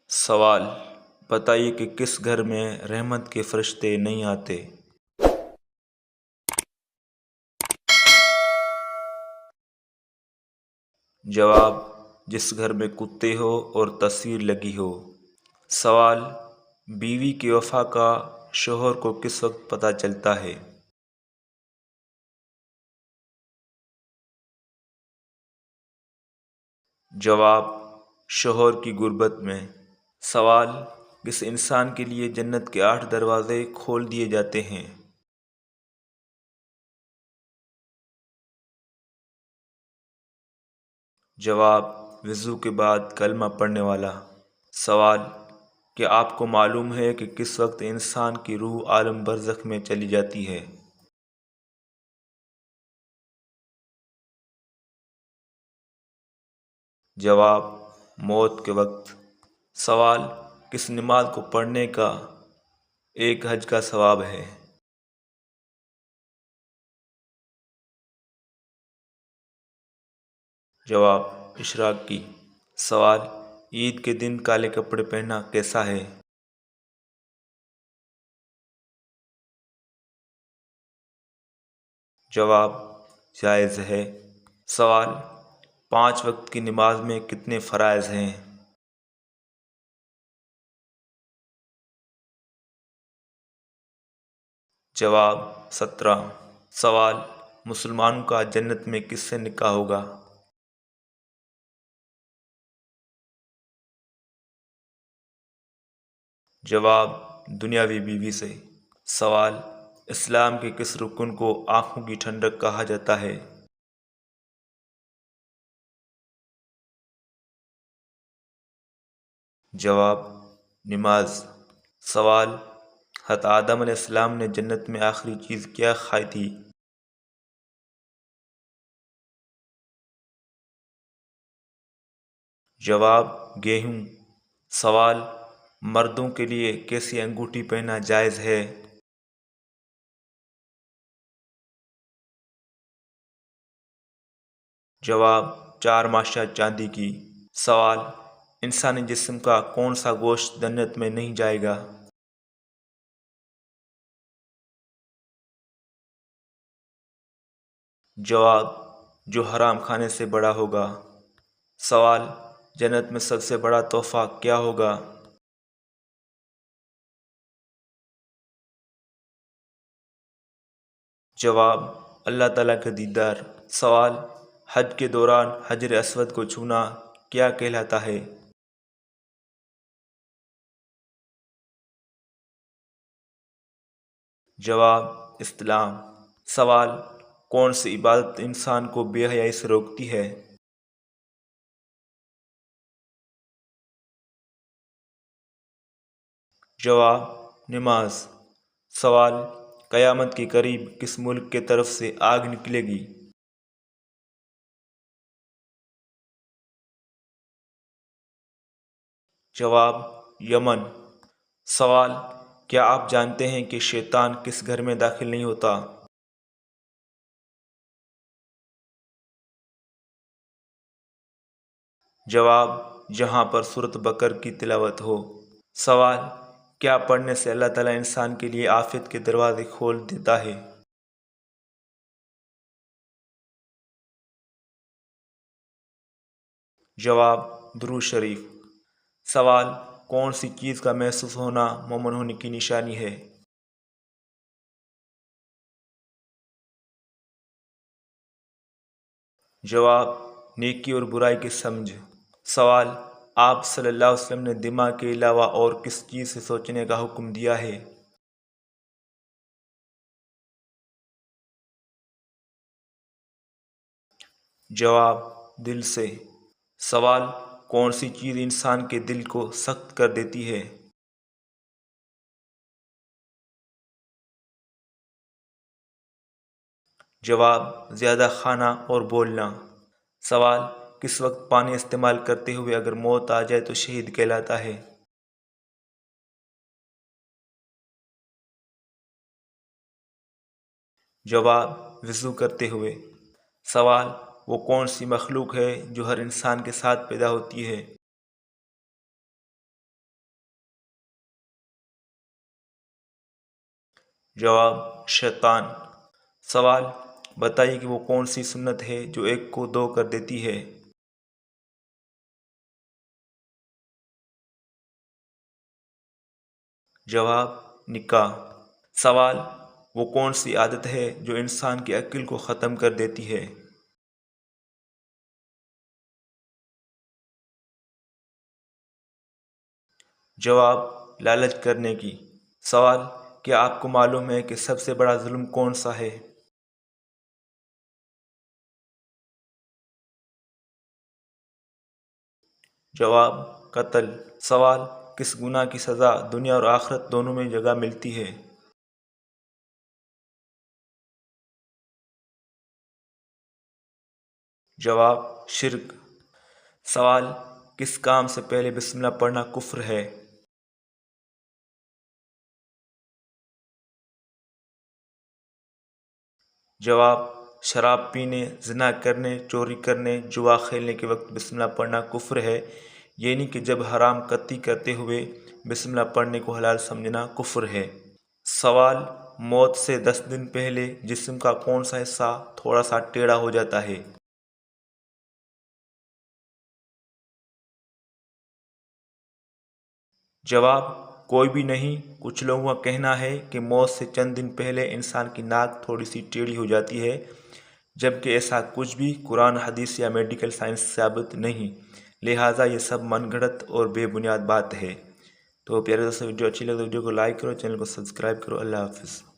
سوال: بتائیے کہ کس گھر میں رحمت کے فرشتے نہیں آتے؟ جواب: جس گھر میں کتے ہو اور تصویر لگی ہو۔ سوال: بیوی کی وفا کا شوہر کو کس وقت پتہ چلتا ہے؟ جواب: شوہر کی غربت میں۔ سوال: کس انسان کے لیے جنت کے 8 دروازے کھول دیے جاتے ہیں؟ جواب: وضو کے بعد کلمہ پڑھنے والا۔ سوال: کیا آپ کو معلوم ہے کہ کس وقت انسان کی روح عالم برزخ میں چلی جاتی ہے؟ جواب: موت کے وقت۔ سوال: کس نماز کو پڑھنے کا ایک حج کا ثواب ہے؟ جواب: اشراق کی۔ سوال: عید کے دن کالے کپڑے پہننا کیسا ہے؟ جواب: جائز ہے۔ سوال: 5 وقت کی نماز میں کتنے فرائض ہیں؟ جواب: 17۔ سوال: مسلمانوں کا جنت میں کس سے نکاح ہوگا؟ جواب: دنیاوی بیوی سے۔ سوال: اسلام کے کس رکن کو آنکھوں کی ٹھنڈک کہا جاتا ہے؟ جواب: نماز۔ سوال: حضرت آدم علیہ السلام نے جنت میں آخری چیز کیا کھائی تھی؟ جواب: گیہوں۔ سوال: مردوں کے لیے کیسی انگوٹھی پہننا جائز ہے؟ جواب: 4 ماشا چاندی کی۔ سوال: انسانی جسم کا کون سا گوشت جنت میں نہیں جائے گا؟ جواب: جو حرام کھانے سے بڑا ہوگا۔ سوال: جنت میں سب سے بڑا تحفہ کیا ہوگا؟ جواب: اللہ تعالیٰ کا دیدار۔ سوال: حج کے دوران حجر اسود کو چھونا کیا کہلاتا ہے؟ جواب: استلام۔ سوال: کون سی عبادت انسان کو بے حیائی سے روکتی ہے؟ جواب: نماز۔ سوال: قیامت کے قریب کس ملک کے طرف سے آگ نکلے گی؟ جواب: یمن۔ سوال: کیا آپ جانتے ہیں کہ شیطان کس گھر میں داخل نہیں ہوتا؟ جواب: جہاں پر سورۃ بقرہ کی تلاوت ہو۔ سوال: کیا پڑھنے سے اللہ تعالیٰ انسان کے لیے عافیت کے دروازے کھول دیتا ہے؟ جواب: درود شریف۔ سوال: کون سی چیز کا محسوس ہونا مومن ہونے کی نشانی ہے؟ جواب: نیکی اور برائی کی سمجھ۔ سوال: آپ صلی اللہ علیہ وسلم نے دماغ کے علاوہ اور کس چیز سے سوچنے کا حکم دیا ہے؟ جواب: دل سے۔ سوال: کون سی چیز انسان کے دل کو سخت کر دیتی ہے؟ جواب: زیادہ کھانا اور بولنا۔ سوال: کس وقت پانی استعمال کرتے ہوئے اگر موت آ جائے تو شہید کہلاتا ہے؟ جواب: وضو کرتے ہوئے۔ سوال: وہ کون سی مخلوق ہے جو ہر انسان کے ساتھ پیدا ہوتی ہے؟ جواب شیطان۔ سوال بتائیے کہ وہ کون سی سنت ہے جو ایک کو دو کر دیتی ہے؟ جواب نکاح۔ سوال وہ کون سی عادت ہے جو انسان کی عقل کو ختم کر دیتی ہے؟ جواب لالچ کرنے کی۔ سوال کیا آپ کو معلوم ہے کہ سب سے بڑا ظلم کون سا ہے؟ جواب قتل۔ سوال کس گناہ کی سزا دنیا اور آخرت دونوں میں جگہ ملتی ہے؟ جواب شرک۔ سوال کس کام سے پہلے بسم اللہ پڑھنا کفر ہے؟ جواب شراب پینے، زنا کرنے، چوری کرنے، جوا کھیلنے کے وقت بسم اللہ پڑھنا کفر ہے، یعنی کہ جب حرام قطعی کرتے ہوئے بسم اللہ پڑھنے کو حلال سمجھنا کفر ہے۔ سوال موت سے 10 دن پہلے جسم کا کون سا حصہ تھوڑا سا ٹیڑھا ہو جاتا ہے؟ جواب کوئی بھی نہیں۔ کچھ لوگوں کا کہنا ہے کہ موت سے چند دن پہلے انسان کی ناک تھوڑی سی ٹیڑھی ہو جاتی ہے، جبکہ ایسا کچھ بھی قرآن حدیث یا میڈیکل سائنس سے ثابت نہیں، لہٰذا یہ سب من گھڑت اور بے بنیاد بات ہے۔ تو پیارے دوستوں، ویڈیو اچھی لگے تو ویڈیو کو لائک کرو، چینل کو سبسکرائب کرو۔ اللہ حافظ۔